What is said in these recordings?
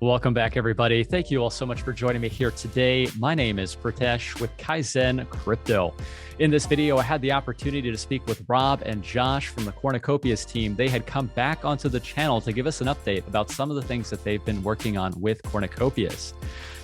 Welcome back, everybody. Thank you all so much for joining me here today. My name is Pritesh with KAIZN Crypto. In this video, I had the opportunity to speak with Rob and Josh from the Cornucopias team. They had come back onto the channel to give us an update about some of the things that they've been working on with Cornucopias.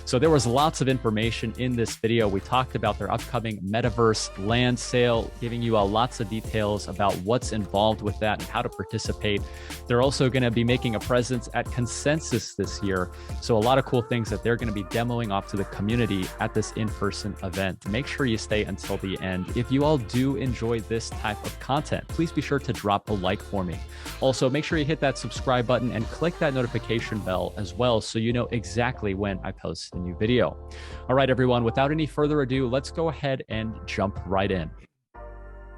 So there was lots of information in this video. We talked about their upcoming Metaverse land sale, giving you all lots of details about what's involved with that and how to participate. They're also going to be making a presence at Consensus this year. So a lot of cool things that they're going to be demoing off to the community at this in-person event. Make sure you stay until the end. If you all do enjoy this type of content, please be sure to drop a like for me. Also, make sure you hit that subscribe button and click that notification bell as well so you know exactly when I post a new video. All right, everyone, without any further ado, let's go ahead and jump right in.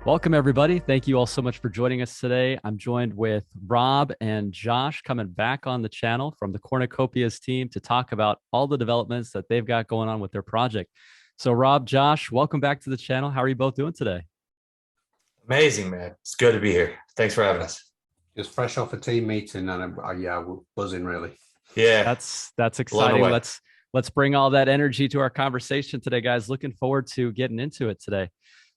Welcome, everybody. Thank you all so much for joining us today. I'm joined with Rob and Josh coming back on the channel from the Cornucopias team to talk about all the developments that they've got going on with their project. So Rob, Josh, welcome back to the channel. How are you both doing today? Amazing, man. It's good to be here. Thanks for having us. Just fresh off a team meeting and yeah, we're buzzing really. Yeah, that's exciting. Let's bring all that energy to our conversation today, guys. Looking forward to getting into it today.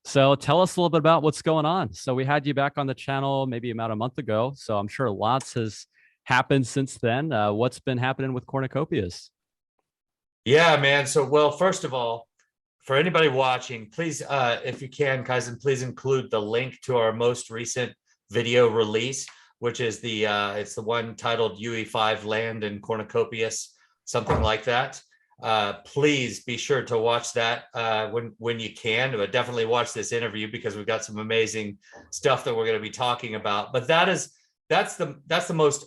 So tell us a little bit about what's going on. So we had you back on the channel maybe about a month ago. So I'm sure lots has happened since then. What's been happening with Cornucopias? Yeah, man. So, well, first of all, for anybody watching, please, if you can, KAIZN, please include the link to our most recent video release, which is it's the one titled UE5 Land in Cornucopias, something like that. Please be sure to watch that when you can, but definitely watch this interview because we've got some amazing stuff that we're going to be talking about. But that's the most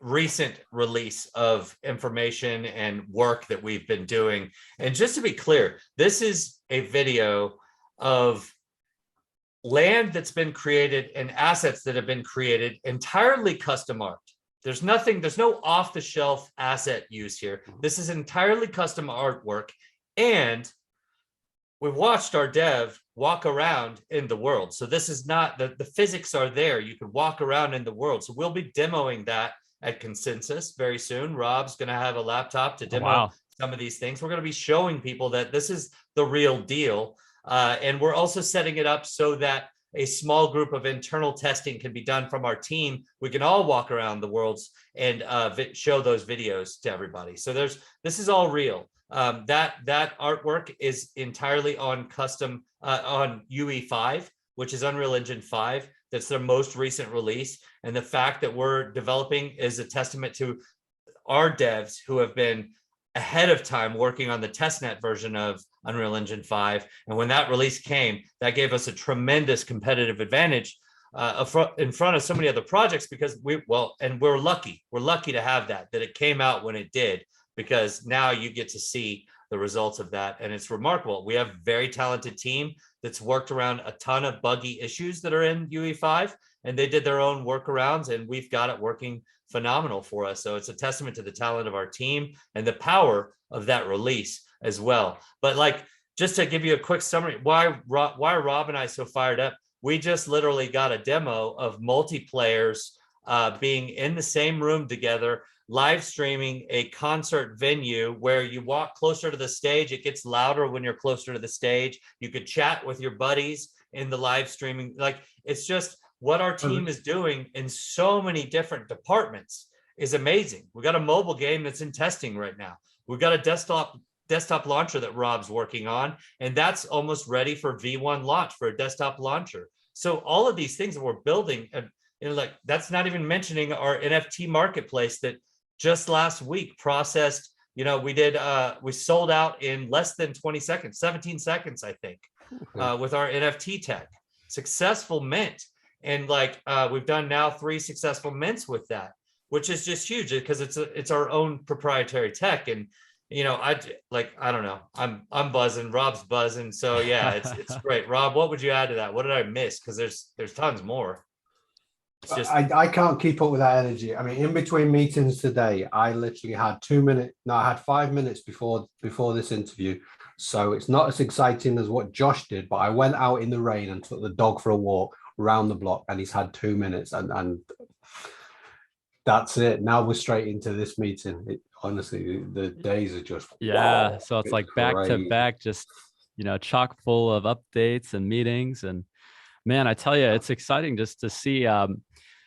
recent release of information and work that we've been doing. And just to be clear, this is a video of land that's been created and assets that have been created entirely custom art. There's no off-the-shelf asset use here. This is entirely custom artwork. And we've watched our dev walk around in the world. So this is not, the physics are there. You can walk around in the world. So we'll be demoing that at Consensus very soon. Rob's going to have a laptop to demo some of these things. We're going to be showing people that this is the real deal. And we're also setting it up so that a small group of internal testing can be done from our team. We can all walk around the worlds and show those videos to everybody. So this is all real. That artwork is entirely on custom on UE5, which is Unreal Engine 5. That's their most recent release. And the fact that we're developing is a testament to our devs who have been ahead of time working on the testnet version of Unreal Engine 5. And when that release came, that gave us a tremendous competitive advantage in front of so many other projects because we're lucky. We're lucky to have that it came out when it did, because now you get to see the results of that. And it's remarkable. We have a very talented team that's worked around a ton of buggy issues that are in UE5, and they did their own workarounds, and we've got it working phenomenal for us. So it's a testament to the talent of our team and the power of that release as well. But just to give you a quick summary, why are Rob and I so fired up? We just literally got a demo of multiplayers being in the same room together, live streaming a concert venue where you walk closer to the stage. It gets louder when you're closer to the stage. You could chat with your buddies in the live streaming. It's just what our team is doing in so many different departments is amazing. We got a mobile game that's in testing right now. We've got a desktop launcher that Rob's working on, and that's almost ready for V1 launch for a desktop launcher. So all of these things that we're building, and that's not even mentioning our NFT marketplace that just last week processed, we sold out in less than 20 seconds, 17 seconds, I think, with our NFT tech. Successful mint. And we've done now 3 successful mints with that, which is just huge because it's our own proprietary tech. And I don't know, I'm buzzing, Rob's buzzing. So yeah, it's great. Rob, what would you add to that? What did I miss? Because there's tons more. It's just I can't keep up with that energy. I mean, in between meetings today, I literally had 2 minutes. No, I had 5 minutes before this interview. So it's not as exciting as what Josh did, but I went out in the rain and took the dog for a walk around the block, and he's had 2 minutes, and That's it. Now we're straight into this meeting. Honestly, the days are just Yeah. So it's like back to crazy. back, just, chock full of updates and meetings. And man, I tell you, it's exciting just to see.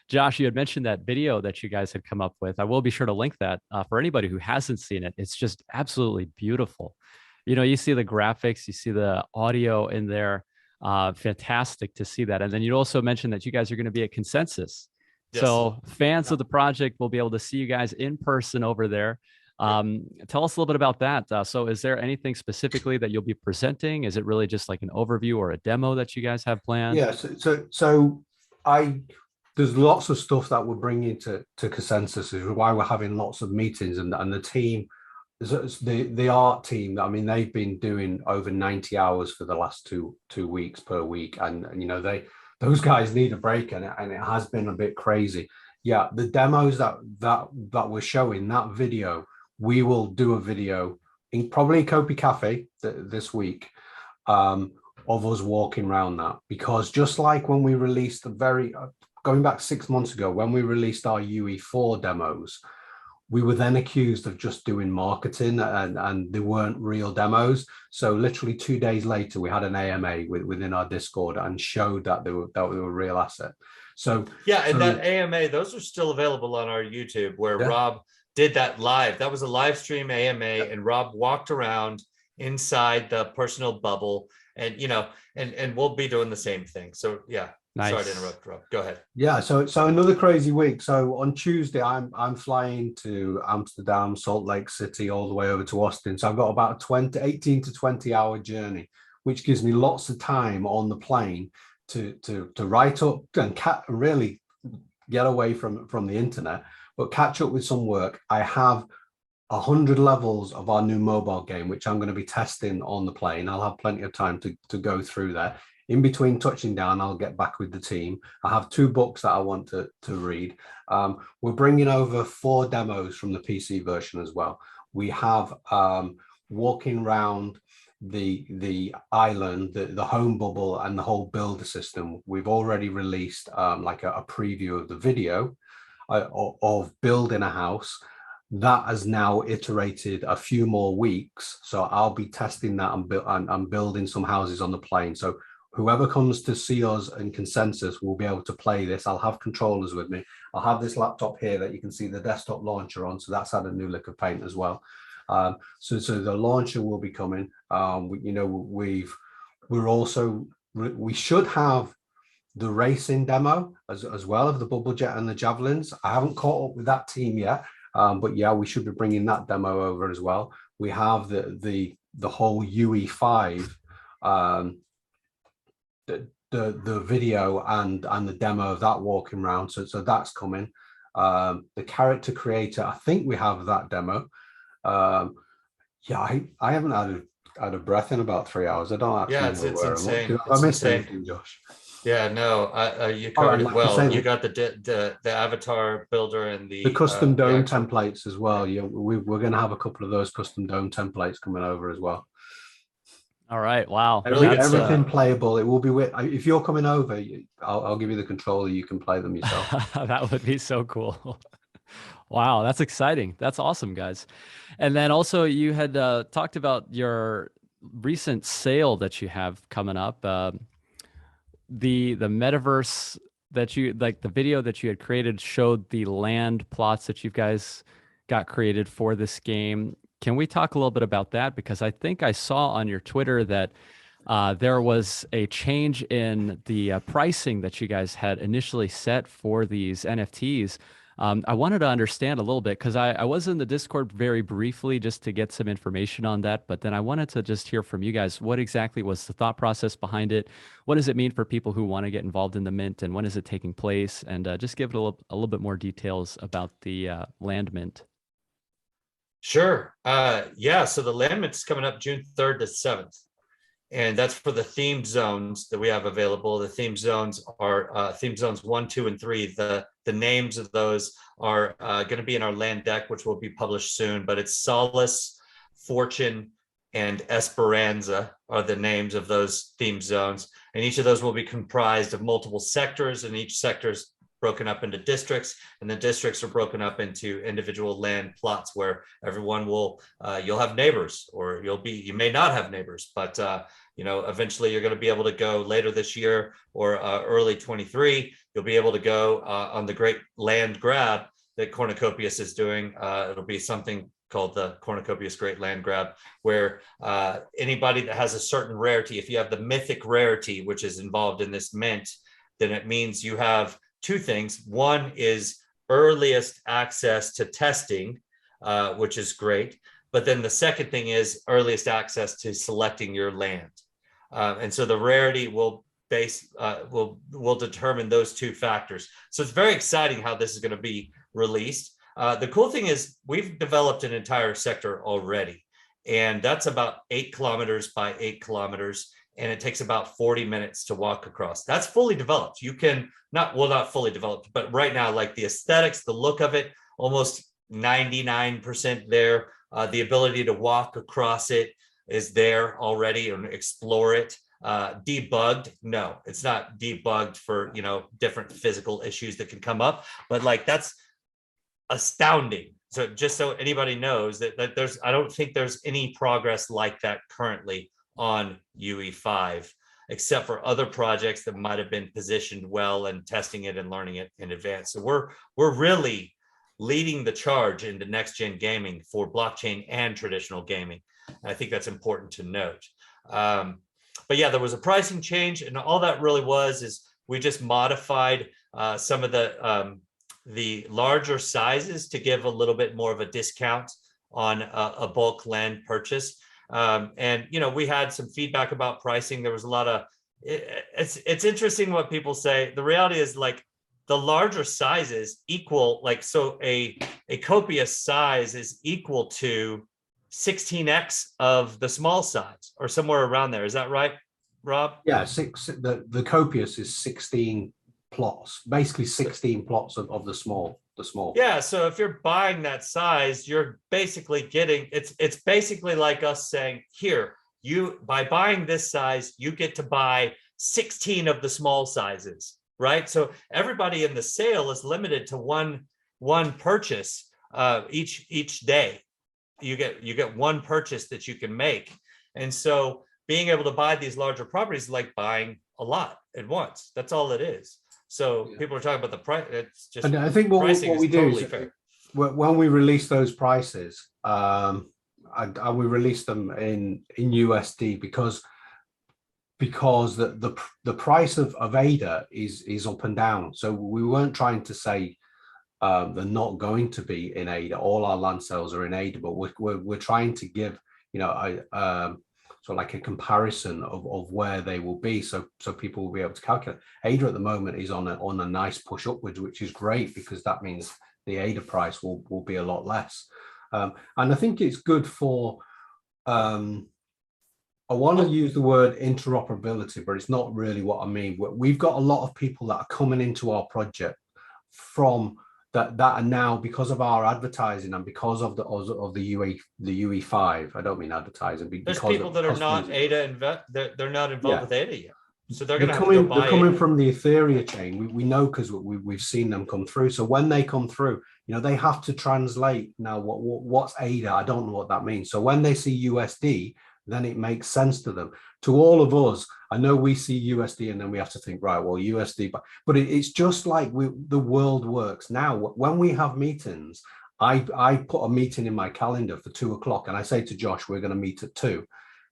Josh, you had mentioned that video that you guys had come up with. I will be sure to link that for anybody who hasn't seen it. It's just absolutely beautiful. You see the graphics, you see the audio in there. Fantastic to see that. And then you also mentioned that you guys are going to be at Consensus. Yes. So fans of the project will be able to see you guys in person over there. Tell us a little bit about that. So is there anything specifically that you'll be presenting? Is it really just like an overview or a demo that you guys have planned? Yeah, so there's lots of stuff that we're bringing to Consensus, is why we're having lots of meetings, and the team, the art team, I mean, they've been doing over 90 hours for the last two weeks per week, and those guys need a break, and it has been a bit crazy. Yeah, the demos that we're showing, that video, we will do a video in probably COPI Cafe this week, of us walking around that, because just like when we released going back 6 months ago, when we released our UE4 demos, we were then accused of just doing marketing, and they weren't real demos. So literally 2 days later, we had an AMA within our Discord and showed that they were a real asset. So yeah, and that AMA, those are still available on our YouTube, where Rob did that live. That was a live stream AMA, and Rob walked around inside the personal bubble, and and we'll be doing the same thing. So yeah. Nice. Sorry to interrupt, Rob. Go ahead. Yeah, so another crazy week. So on Tuesday, I'm flying to Amsterdam, Salt Lake City, all the way over to Austin. So I've got about a 18 to 20 hour journey, which gives me lots of time on the plane to write up and really get away from the internet, but catch up with some work. I have 100 levels of our new mobile game, which I'm going to be testing on the plane. I'll have plenty of time to go through that. In between touching down, I'll get back with the team. I have 2 books that I want to read. We're bringing over 4 demos from the PC version as well. We have walking around the island, the home bubble, and the whole builder system. We've already released like a preview of the video of building a house. That has now iterated a few more weeks. So I'll be testing that and building some houses on the plane. So whoever comes to see us in Consensus will be able to play this. I'll have controllers with me. I'll have this laptop here that you can see the desktop launcher on. So that's had a new lick of paint as well. So the launcher will be coming. We should have the racing demo as well of the bubble jet and the javelins. I haven't caught up with that team yet, but yeah, we should be bringing that demo over as well. We have the whole UE5. The video and the demo of that walking around, so that's coming. The character creator, I think we have that demo. I haven't had a breath in about 3 hours. I don't actually know it's where insane. I missed anything, Josh? Yeah, no, you covered it well. You got the avatar builder and the custom dome templates as well. Yeah, we're going to have a couple of those custom dome templates coming over as well. All right. Wow. Everything playable. It will be if you're coming over, I'll give you the controller. You can play them yourself. That would be so cool. Wow. That's exciting. That's awesome, guys. And then also you had talked about your recent sale that you have coming up. The metaverse that the video that you had created showed the land plots that you guys got created for this game. Can we talk a little bit about that? Because I think I saw on your Twitter that there was a change in the pricing that you guys had initially set for these NFTs. I wanted to understand a little bit, because I was in the Discord very briefly just to get some information on that. But then I wanted to just hear from you guys. What exactly was the thought process behind it? What does it mean for people who want to get involved in the mint? And when is it taking place? And just give it a little bit more details about the land mint. Sure. So the land mint is coming up June 3rd to 7th. And that's for the themed zones that we have available. The themed zones are theme zones 1, 2, and 3. The names of those are going to be in our land deck, which will be published soon. But it's Solace, Fortune, and Esperanza are the names of those theme zones. And each of those will be comprised of multiple sectors, and each sector is broken up into districts, and the districts are broken up into individual land plots where everyone will, you'll have neighbors, or you may not have neighbors, but eventually you're going to be able to go later this year or early 23. You'll be able to go on the great land grab that Cornucopias is doing. It'll be something called the Cornucopias Great Land Grab, where anybody that has a certain rarity, if you have the mythic rarity, which is involved in this mint, then it means you have two things. One is earliest access to testing, which is great. But then the second thing is earliest access to selecting your land. And so the rarity will determine those two factors. So it's very exciting how this is going to be released. The cool thing is we've developed an entire sector already, and that's about 8 kilometers by 8 kilometers. And it takes about 40 minutes to walk across. That's fully developed. You can not fully developed, but right now, like the aesthetics, the look of it, almost 99% there. The ability to walk across it is there already and explore it. Debugged? No, it's not debugged for, different physical issues that can come up, but like that's astounding. So just so anybody knows that I don't think there's any progress like that currently on UE5, except for other projects that might have been positioned well and testing it and learning it in advance. So we're really leading the charge into next gen gaming for blockchain and traditional gaming. And I think that's important to note. But yeah, there was a pricing change, and all that really is we just modified some of the larger sizes to give a little bit more of a discount on a bulk land purchase. And we had some feedback about pricing. There was a lot of it's interesting what people say. The reality is, like, the larger sizes equal, like, so a copious size is equal to 16x of the small size, or somewhere around there. Is that right, Rob? Yeah, the copious is 16 plots, basically 16 plots of the small. Yeah, so if you're buying that size, you're basically getting, it's basically like us saying, here, by buying this size, you get to buy 16 of the small sizes, right? So everybody in the sale is limited to one purchase each day. You get one purchase that you can make. And so being able to buy these larger properties is like buying a lot at once. That's all it is. So people are talking about the price. It's just, and I think what we do totally is fair. When we release those prices, and we release them in USD because the price of ADA is up and down. So we weren't trying to say they're not going to be in ADA. All our land sales are in ADA, but we're trying to give so like a comparison of where they will be, so people will be able to calculate. ADA at the moment is on a nice push upwards, which is great, because that means the ADA price will be a lot less. And I think it's good for, I want to use the word interoperability, but it's not really what I mean. We've got a lot of people that are coming into our project from that are now, because of our advertising and because of the UE5. I don't mean advertising. There's people that are not ADA they're not involved with ADA yet, so they're going to have to buy. They're coming from the Ethereum chain. We know, because we've seen them come through. So when they come through, they have to translate now. What's ADA? I don't know what that means. So when they see USD, then it makes sense to them. To all of us, I know we see USD and then we have to think, right, well, USD, but it's just like the world works now. When we have meetings, I put a meeting in my calendar for 2:00, and I say to Josh, we're going to meet at 2.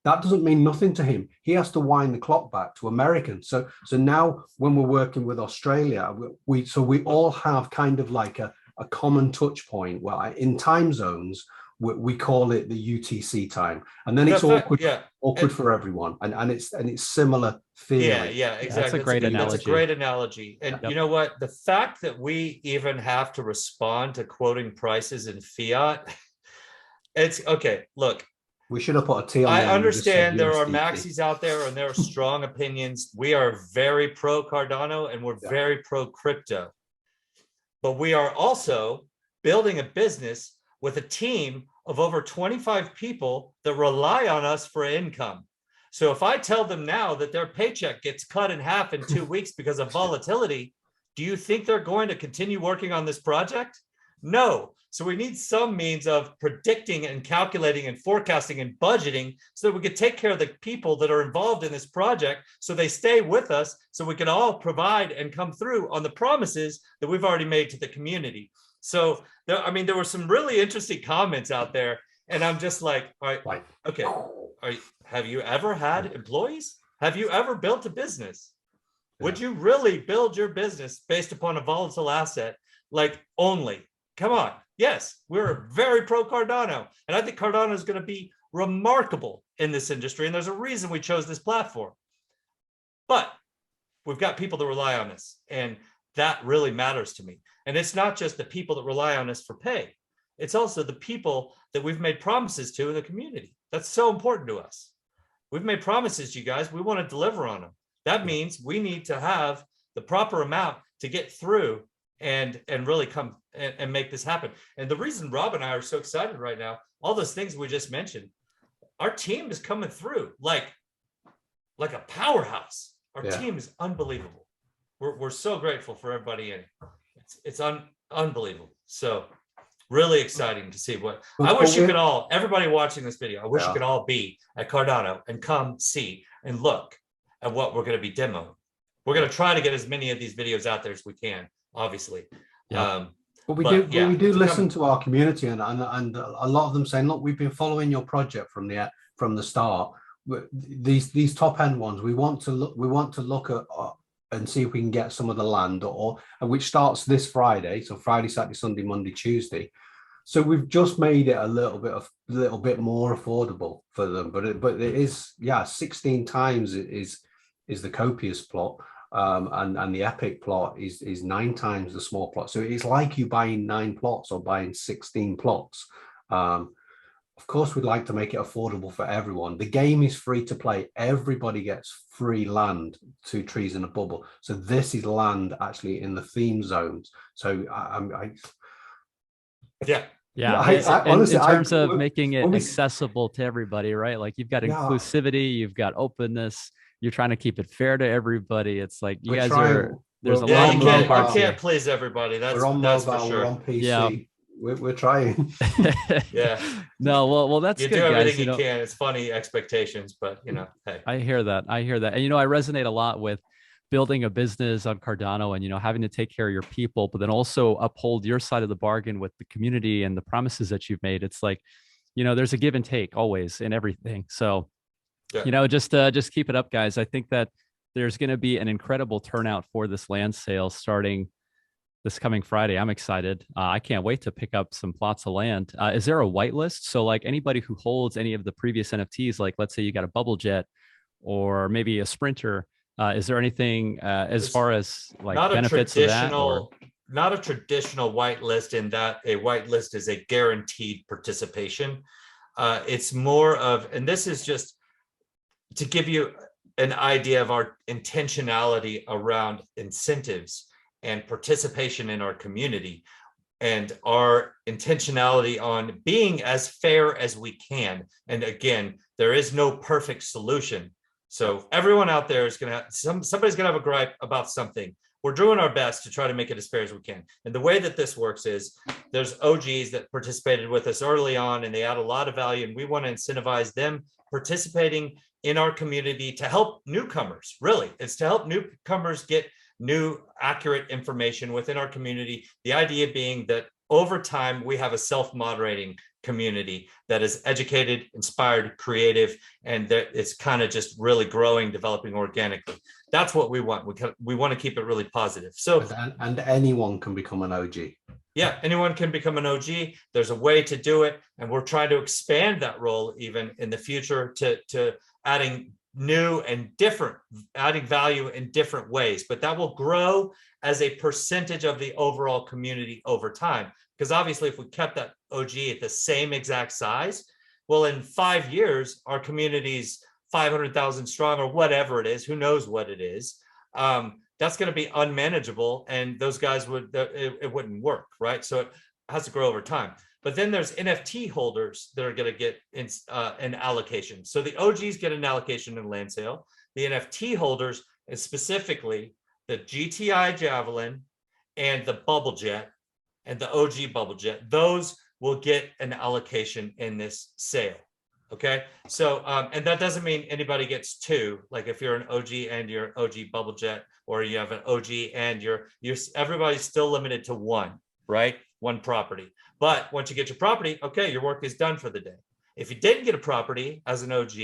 That doesn't mean nothing to him. He has to wind the clock back to American. So now when we're working with Australia, we all have kind of like a common touch point. Well, in time zones, we call it the UTC time, and then it's awkward for everyone, and it's similar feeling. Yeah, exactly. That's a great analogy. That's a great analogy. And you know what? The fact that we even have to respond to quoting prices in fiat, it's okay. Look, we should have put a T on. I understand there are maxis out there, and there are strong opinions. We are very pro Cardano, and we're very pro crypto, but we are also building a business with a team of over 25 people that rely on us for income. So if I tell them now that their paycheck gets cut in half in 2 weeks because of volatility, Do you think they're going to continue working on this project? No. So we need some means of predicting and calculating and forecasting and budgeting so that we could take care of the people that are involved in this project so they stay with us, so we can all provide and come through on the promises that we've already made to the community. So there were some really interesting comments out there, and I'm just like, all right, okay, have you ever had employees? Have you ever built a business? Would you really build your business based upon a volatile asset like only? Come on. Yes, we're very pro Cardano. And I think Cardano is going to be remarkable in this industry. And there's a reason we chose this platform. But we've got people that rely on us. And that really matters to me. And it's not just the people that rely on us for pay. It's also the people that we've made promises to in the community. That's so important to us. We've made promises to you guys. We want to deliver on them. That means we need to have the proper amount to get through and really come and make this happen. And the reason Rob and I are so excited right now, all those things we just mentioned, our team is coming through like a powerhouse. Our team is unbelievable. We're so grateful for everybody in it. It's unbelievable. So really exciting to see what I wish you could all, everybody watching this video, I wish you could all be at Cardano and come see and look at what we're going to be demoing. We're going to try to get as many of these videos out there as we can, obviously. But we do listen to our community, and a lot of them saying, look, we've been following your project from the start. These top end ones, we want to look at and see if we can get some of the land, which starts this Friday. So Friday, Saturday, Sunday, Monday, Tuesday. So we've just made it a little bit more affordable for them. But it is 16 times is the copious plot. And the epic plot is 9 times the small plot. So it's like you buying 9 plots or buying 16 plots. Of course, we'd like to make it affordable for everyone. The game is free to play. Everybody gets free land, 2 trees in a bubble. So this is land actually in the theme zones. So honestly, in terms of making it accessible to everybody, right? Like you've got inclusivity, you've got openness. You're trying to keep it fair to everybody. It's like you guys are. There's a lot of moving parts. You can't please everybody. That's for sure. We're on PC. Yeah. We're trying. Yeah. No, well, that's you good, do everything guys. you can. It's funny expectations, but hey. I hear that. And I resonate a lot with building a business on Cardano and having to take care of your people, but then also uphold your side of the bargain with the community and the promises that you've made. It's like, there's a give and take always in everything. So. Yeah. Just keep it up, guys. I think that there's going to be an incredible turnout for this land sale starting this coming Friday. I'm excited. I can't wait to pick up some plots of land. Is there a whitelist? So like anybody who holds any of the previous NFTs, like let's say you got a bubble jet or maybe a sprinter, is there anything as far as like benefits of that? Not a traditional whitelist in that a whitelist is a guaranteed participation. It's more of, and this is just to give you an idea of our intentionality around incentives and participation in our community and our intentionality on being as fair as we can. And again, there is no perfect solution. So everyone out there is going to have somebody's going to have a gripe about something. We're doing our best to try to make it as fair as we can. And the way that this works is there's OGs that participated with us early on and they add a lot of value, and we want to incentivize them participating in our community to help newcomers. Really, it's to help newcomers get new accurate information within our community. The idea being that over time, we have a self-moderating community that is educated, inspired, creative, and that it's kind of just really growing, developing organically. That's what we want. We want to keep it really positive. So, and anyone can become an OG. Yeah, anyone can become an OG. There's a way to do it, and we're trying to expand that role even in the future to adding new and different, adding value in different ways. But that will grow as a percentage of the overall community over time. Because obviously, if we kept that OG at the same exact size, well, in 5 years, our community's 500,000 strong or whatever it is, who knows what it is. That's going to be unmanageable, and those guys it wouldn't work, right? So it has to grow over time. But then there's NFT holders that are going to get an allocation. So the OGs get an allocation in land sale. The NFT holders specifically the GTI Javelin and the Bubble Jet and the OG Bubble Jet, those will get an allocation in this sale. Okay, so and that doesn't mean anybody gets two. Like if you're an OG and you're OG Bubble Jet, or you have an OG and you're everybody's still limited to one, right? One property. But once you get your property, okay, your work is done for the day. If you didn't get a property as an OG,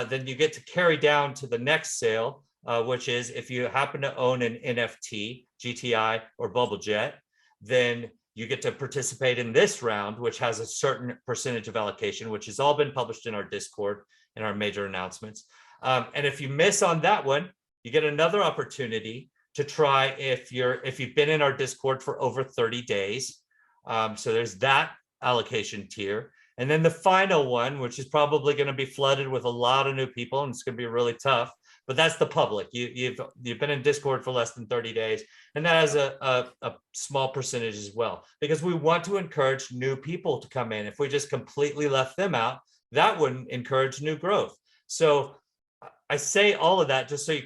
then you get to carry down to the next sale, which is if you happen to own an NFT, GTI, or Bubble Jet, then you get to participate in this round, which has a certain percentage of allocation, which has all been published in our Discord and our major announcements. And if you miss on that one, you get another opportunity to try if you've been in our Discord for over 30 days. So there's that allocation tier. And then the final one, which is probably going to be flooded with a lot of new people, and it's going to be really tough, but that's the public. You've been in Discord for less than 30 days, and that has a small percentage as well, because we want to encourage new people to come in. If we just completely left them out, that wouldn't encourage new growth. So I say all of that just so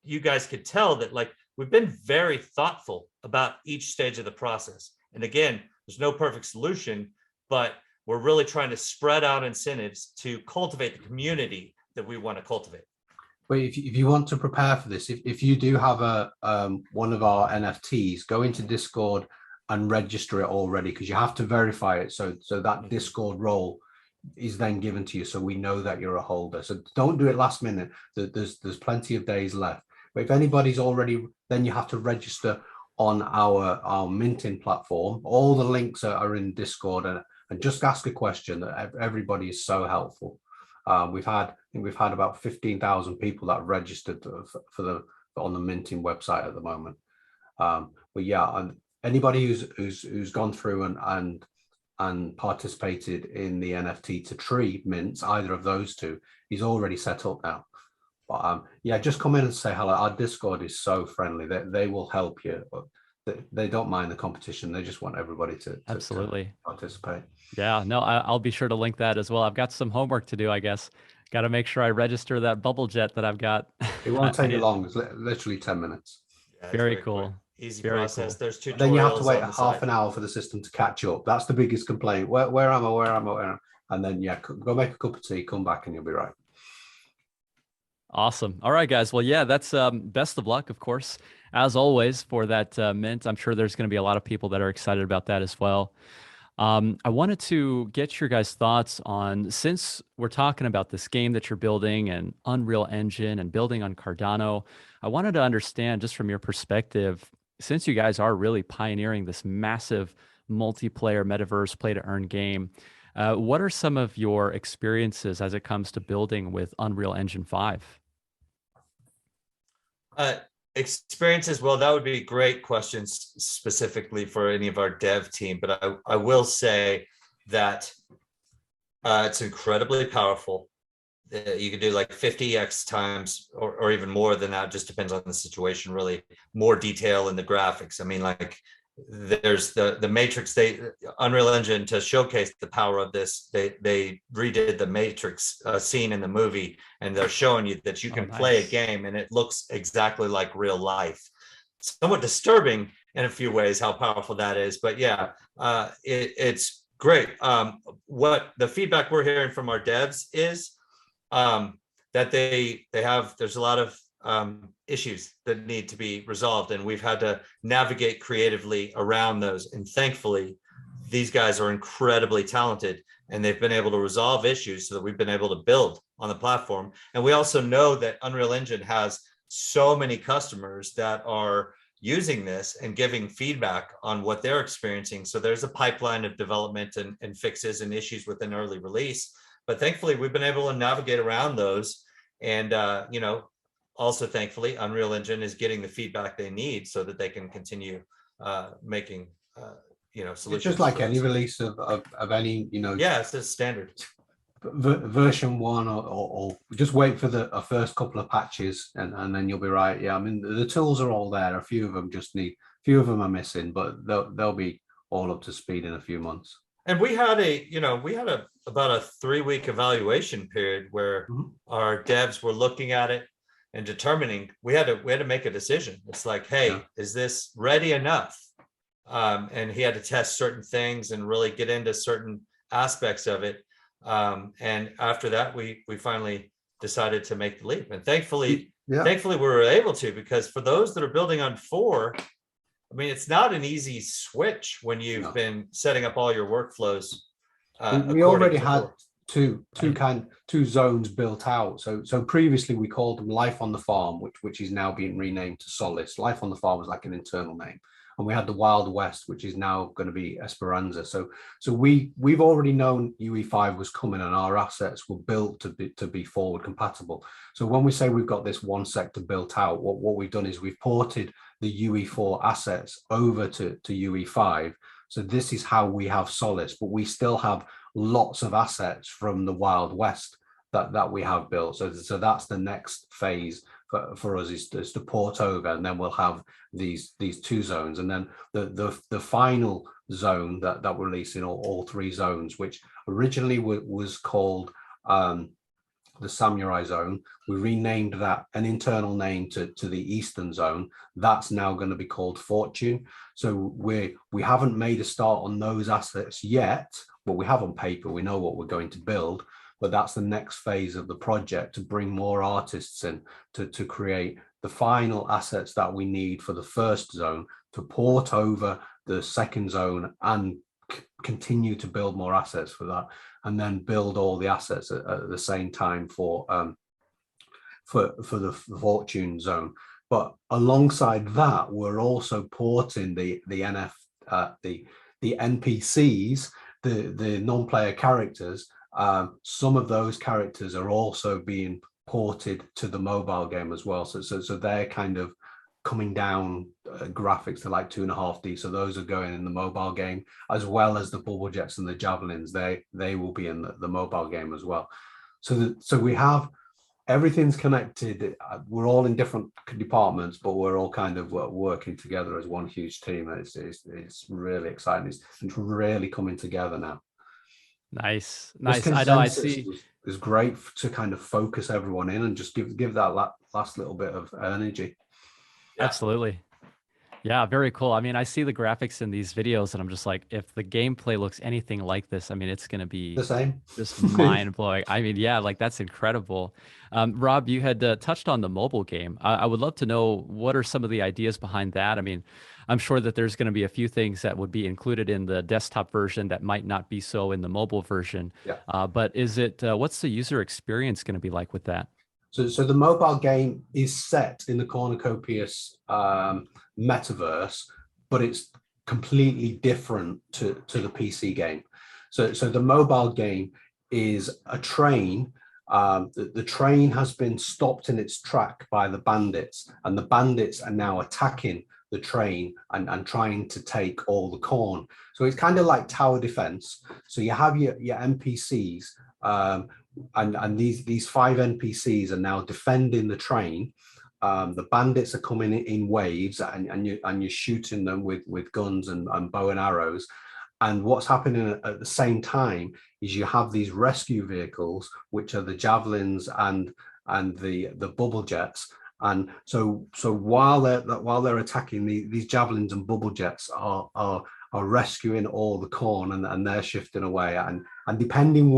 you guys could tell that, like, we've been very thoughtful about each stage of the process. And again, there's no perfect solution, but we're really trying to spread out incentives to cultivate the community that we want to cultivate. But if you want to prepare for this, if you do have one of our NFTs, go into Discord and register it already, because you have to verify it. So that Discord role is then given to you, so we know that you're a holder. So don't do it last minute. There's plenty of days left. But if anybody's already, then you have to register on our minting platform. All the links are in Discord, and just ask a question. Everybody is so helpful. I think we've had about 15,000 people that registered on the minting website at the moment. But yeah, and anybody who's gone through and participated in the NFT to tree mints, either of those two, is already set up now. But yeah, just come in and say hello. Our Discord is so friendly. They will help you. They don't mind the competition. They just want everybody to absolutely participate. Yeah, no, I'll be sure to link that as well. I've got some homework to do, I guess. Got to make sure I register that Bubble Jet that I've got. It won't take you long. It's literally 10 minutes. Yeah, very cool. Quick. Easy process. Cool. There's tutorials. Then you have to wait half an hour for the system to catch up. That's the biggest complaint. Where am I? And then, yeah, go make a cup of tea, come back, and you'll be right. Awesome. All right, guys. Well, yeah, that's best of luck, of course, as always, for that mint. I'm sure there's going to be a lot of people that are excited about that as well. I wanted to get your guys' thoughts on, since we're talking about this game that you're building and Unreal Engine and building on Cardano, I wanted to understand, just from your perspective, since you guys are really pioneering this massive multiplayer metaverse play to earn game, what are some of your experiences as it comes to building with Unreal Engine 5? Experiences, well, that would be great questions specifically for any of our dev team, but I will say that it's incredibly powerful. You could do like 50x times or even more than that, just depends on the situation, really. More detail in the graphics. I mean, like, there's the Matrix, Unreal Engine, to showcase the power of this, they redid the Matrix scene in the movie, and they're showing you that you can play a game and it looks exactly like real life. Somewhat disturbing in a few ways how powerful that is, but yeah, it's great. What the feedback we're hearing from our devs is that there's a lot of issues that need to be resolved, and we've had to navigate creatively around those. And thankfully, these guys are incredibly talented, and they've been able to resolve issues so that we've been able to build on the platform. And we also know that Unreal Engine has so many customers that are using this and giving feedback on what they're experiencing. So there's a pipeline of development and fixes and issues within early release. But thankfully, we've been able to navigate around those. And, also, thankfully, Unreal Engine is getting the feedback they need so that they can continue making, solutions. It's just like any release of any, Yeah, it's a standard. Version 1 or just wait for the first couple of patches and then you'll be right. Yeah, I mean, the tools are all there. A few of them are missing, but they'll be all up to speed in a few months. And we had about a 3-week evaluation period where our devs were looking at it. and determining, we had to make a decision. It's like, hey, is this ready enough? And he had to test certain things and really get into certain aspects of it. And after that, we finally decided to make the leap. And thankfully we were able to, because for those that are building on 4, I mean, it's not an easy switch when you've been setting up all your workflows. We already had two zones built out. So previously we called them Life on the Farm, which is now being renamed to Solace. Life on the Farm was like an internal name. And we had the Wild West, which is now going to be Esperanza. So we've already known UE5 was coming, and our assets were built to be forward compatible. So when we say we've got this one sector built out, what we've done is we've ported the UE4 assets over to UE5. So this is how we have Solace, but we still have lots of assets from the Wild West that we have built. So that's the next phase for us, is to port over, and then we'll have these 2 zones, and then the final zone that we're releasing, all 3 zones, which originally was called the Samurai Zone. We renamed that, an internal name, to the Eastern Zone. That's now going to be called Fortune. So we haven't made a start on those assets yet, but we have on paper. We know what we're going to build. But that's the next phase of the project, to bring more artists in to create the final assets that we need for the first zone, to port over the second zone and continue to build more assets for that, and then build all the assets at the same time for the Fortune zone. But alongside that, we're also porting the NPCs, the non-player characters. Some of those characters are also being ported to the mobile game as well. So they're kind of coming down graphics to like 2.5D. So those are going in the mobile game, as well as the bubble jets and the javelins. They will be in the mobile game as well. So we have, everything's connected. We're all in different departments, but we're all kind of working together as one huge team. It's really exciting. It's really coming together now. Nice. I know. I see. It's great to kind of focus everyone in and just give that last little bit of energy. Absolutely. Yeah, very cool. I mean, I see the graphics in these videos, and I'm just like, if the gameplay looks anything like this, I mean, it's going to be the same. Just mind blowing. I mean, yeah, like that's incredible. Rob, you had touched on the mobile game. I would love to know, what are some of the ideas behind that? I mean, I'm sure that there's going to be a few things that would be included in the desktop version that might not be so in the mobile version. Yeah. But is it, what's the user experience going to be like with that? So the mobile game is set in the Cornucopias Metaverse, but it's completely different to the PC game. So the mobile game is a train. The train has been stopped in its track by the bandits, and the bandits are now attacking the train and trying to take all the corn. So it's kind of like tower defense. So you have your NPCs, and these 5 NPCs are now defending the train. The bandits are coming in waves, and you're shooting them with guns and bow and arrows. And what's happening at the same time is you have these rescue vehicles, which are the javelins and the bubble jets. And so while they're attacking, these javelins and bubble jets are rescuing all the corn, and they're shifting away. And depending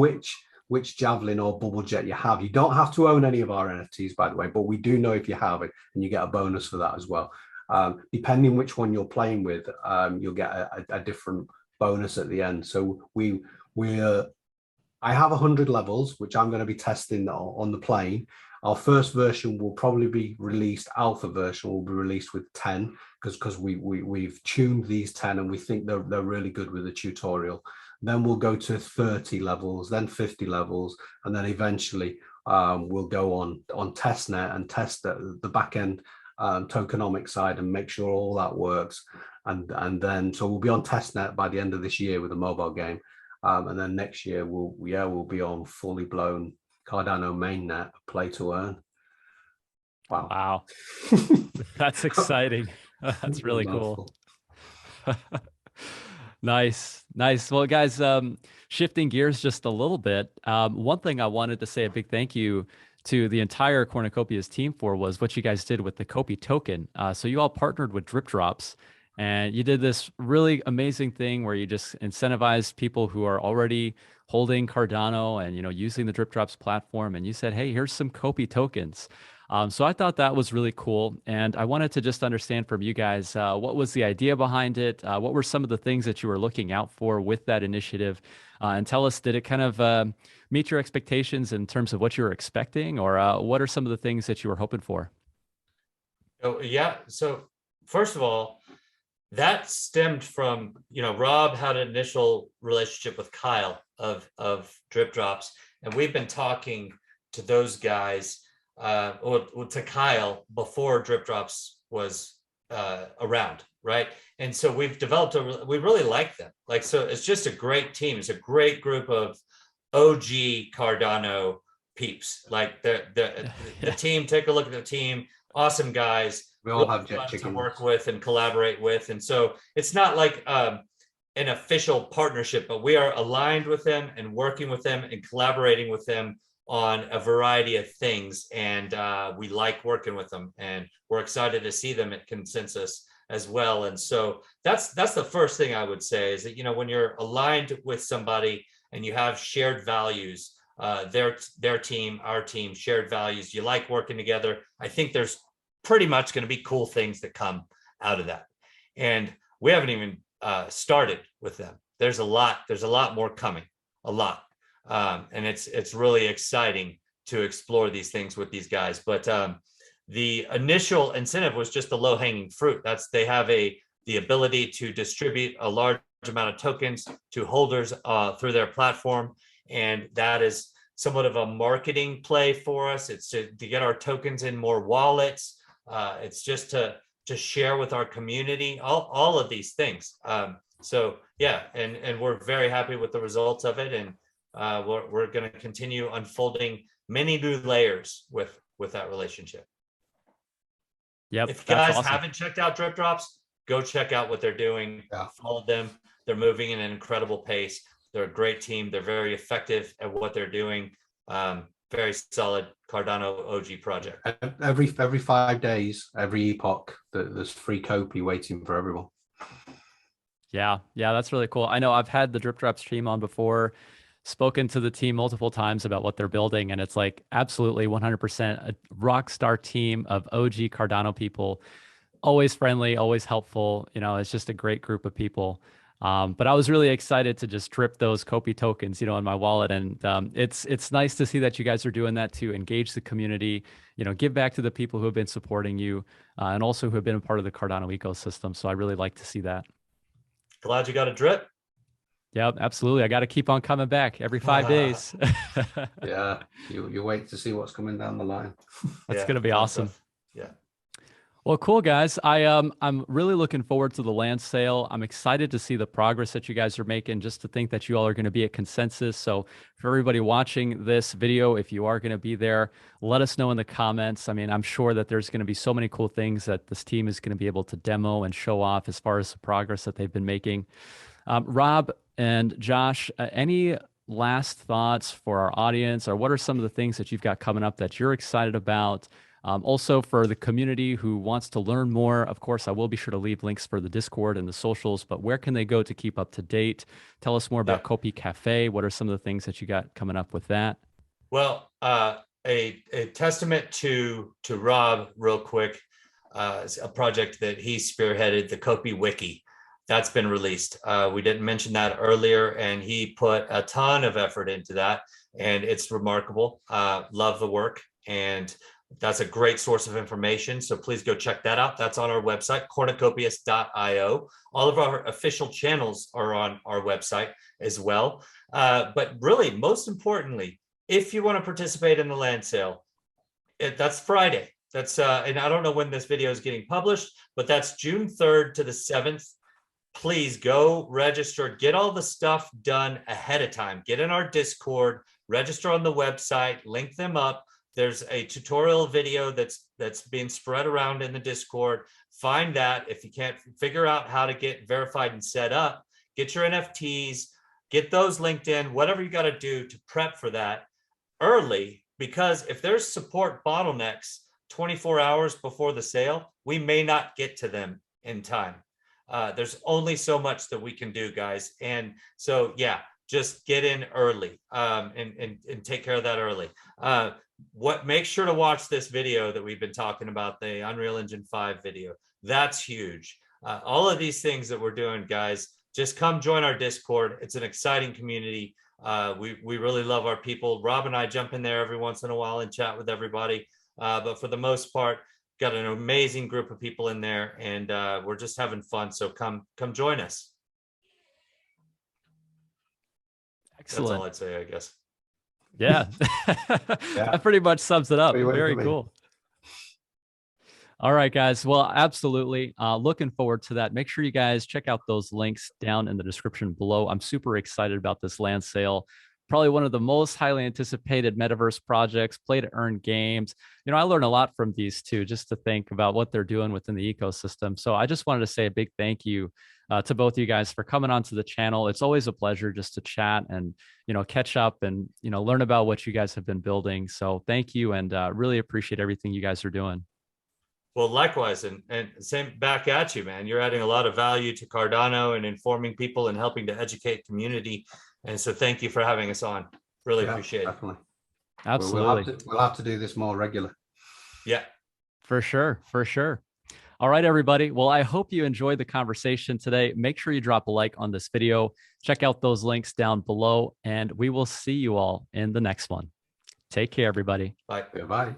which javelin or bubble jet you have, you don't have to own any of our NFTs, by the way, but we do know if you have it, and you get a bonus for that as well. Depending which one you're playing with, you'll get a different bonus at the end. So I have 100 levels, which I'm going to be testing on the plane. Our first version will probably be released, alpha version will be released with 10, because we've tuned these 10, and we think they're really good with the tutorial. Then we'll go to 30 levels, then 50 levels, and then eventually we'll go on testnet and test the back end tokenomic side and make sure all that works. And then, so we'll be on testnet by the end of this year with a mobile game. And then next year we'll be on fully blown Cardano mainnet, play to earn. Wow. That's exciting. That's really cool. Nice. Well, guys, shifting gears just a little bit. One thing I wanted to say a big thank you to the entire Cornucopias team for was what you guys did with the COPI token. So you all partnered with Drip Drops, and you did this really amazing thing where you just incentivized people who are already holding Cardano and using the Drip Drops platform, and you said, "Hey, here's some COPI tokens." So I thought that was really cool, and I wanted to just understand from you guys what was the idea behind it, what were some of the things that you were looking out for with that initiative, and tell us, did it kind of meet your expectations in terms of what you were expecting, or what are some of the things that you were hoping for? Oh, yeah. So first of all, that stemmed from, Rob had an initial relationship with Kyle of Drip Drops, and we've been talking to those guys, or to Kyle before Drip Drops was around, right? And so we've developed we really like them. So it's just a great team. It's a great group of OG Cardano peeps. The team, take a look at the team, awesome guys. We all have fun jet chickens to work with and collaborate with. And so it's not like an official partnership, but we are aligned with them and working with them and collaborating with them on a variety of things. And we like working with them, and we're excited to see them at Consensus as well. And so that's the first thing I would say, is that, when you're aligned with somebody and you have shared values, their team, our team, shared values, you like working together, I think there's pretty much going to be cool things that come out of that. And we haven't even started with them. There's a lot more coming, a lot. And it's really exciting to explore these things with these guys. But the initial incentive was just the low-hanging fruit. They have the ability to distribute a large amount of tokens to holders through their platform, and that is somewhat of a marketing play for us. It's to get our tokens in more wallets. It's just to share with our community, all of these things. So yeah, and we're very happy with the results of it, and we're going to continue unfolding many new layers with that relationship. Yep, if you guys haven't checked out Drip Drops, go check out what they're doing. Yeah. Follow them. They're moving in an incredible pace. They're a great team. They're very effective at what they're doing. Very solid Cardano OG project. Every 5 days, every epoch, there's free COPI waiting for everyone. Yeah, that's really cool. I know I've had the Drip Drops team on before, spoken to the team multiple times about what they're building, and it's like absolutely 100% a rock star team of OG Cardano people, always friendly, always helpful. It's just a great group of people. But I was really excited to just drip those COPI tokens, in my wallet. And it's nice to see that you guys are doing that to engage the community, give back to the people who have been supporting you, and also who have been a part of the Cardano ecosystem. So I really like to see that. Glad you got a drip. Yep, absolutely. I got to keep on coming back every 5 days. Yeah, you wait to see what's coming down the line. That's going to be awesome. Yeah. Well, cool, guys. I'm really looking forward to the land sale. I'm excited to see the progress that you guys are making, just to think that you all are going to be at Consensus. So for everybody watching this video, if you are going to be there, let us know in the comments. I mean, I'm sure that there's going to be so many cool things that this team is going to be able to demo and show off as far as the progress that they've been making. Rob and Josh, any last thoughts for our audience, or what are some of the things that you've got coming up that you're excited about? Also, for the community who wants to learn more, of course, I will be sure to leave links for the Discord and the socials, but where can they go to keep up to date? Tell us more about COPI Cafe. What are some of the things that you got coming up with that? Well, a testament to Rob, real quick, a project that he spearheaded, the COPI Wiki. That's been released. We didn't mention that earlier, and he put a ton of effort into that, and it's remarkable. Love the work, and that's a great source of information. So please go check that out. That's on our website, cornucopias.io. All of our official channels are on our website as well. But really, most importantly, if you want to participate in the land sale, that's Friday. That's and I don't know when this video is getting published, but that's June 3rd to the 7th. Please go register, get all the stuff done ahead of time. Get in our Discord, register on the website, link them up. There's a tutorial video that's being spread around in the Discord. Find that. If you can't figure out how to get verified and set up, get your NFTs, get those linked in, whatever you got to do to prep for that early, because if there's support bottlenecks 24 hours before the sale, we may not get to them in time. There's only so much that we can do, guys. And so, yeah, just get in early and take care of that early. Make sure to watch this video that we've been talking about, the Unreal Engine 5 video. That's huge. All of these things that we're doing, guys, just come join our Discord. It's an exciting community. We really love our people. Rob and I jump in there every once in a while and chat with everybody. But for the most part, got an amazing group of people in there, and we're just having fun. So come join us. Excellent. That's all I'd say, I guess. Yeah. That pretty much sums it up. Very cool. All right, guys. Well, absolutely. Looking forward to that. Make sure you guys check out those links down in the description below. I'm super excited about this land sale. Probably one of the most highly anticipated metaverse projects, play to earn games. You know, I learned a lot from these two, just to think about what they're doing within the ecosystem. So I just wanted to say a big thank you to both of you guys for coming onto the channel. It's always a pleasure just to chat and, you know, catch up and, you know, learn about what you guys have been building. So thank you, and really appreciate everything you guys are doing. Well, likewise, and same back at you, man. You're adding a lot of value to Cardano and informing people and helping to educate community. And so thank you for having us on. Really appreciate it. Absolutely. We'll have to do this more regular. Yeah. For sure. For sure. All right, everybody. Well, I hope you enjoyed the conversation today. Make sure you drop a like on this video. Check out those links down below, and we will see you all in the next one. Take care, everybody. Bye. Bye.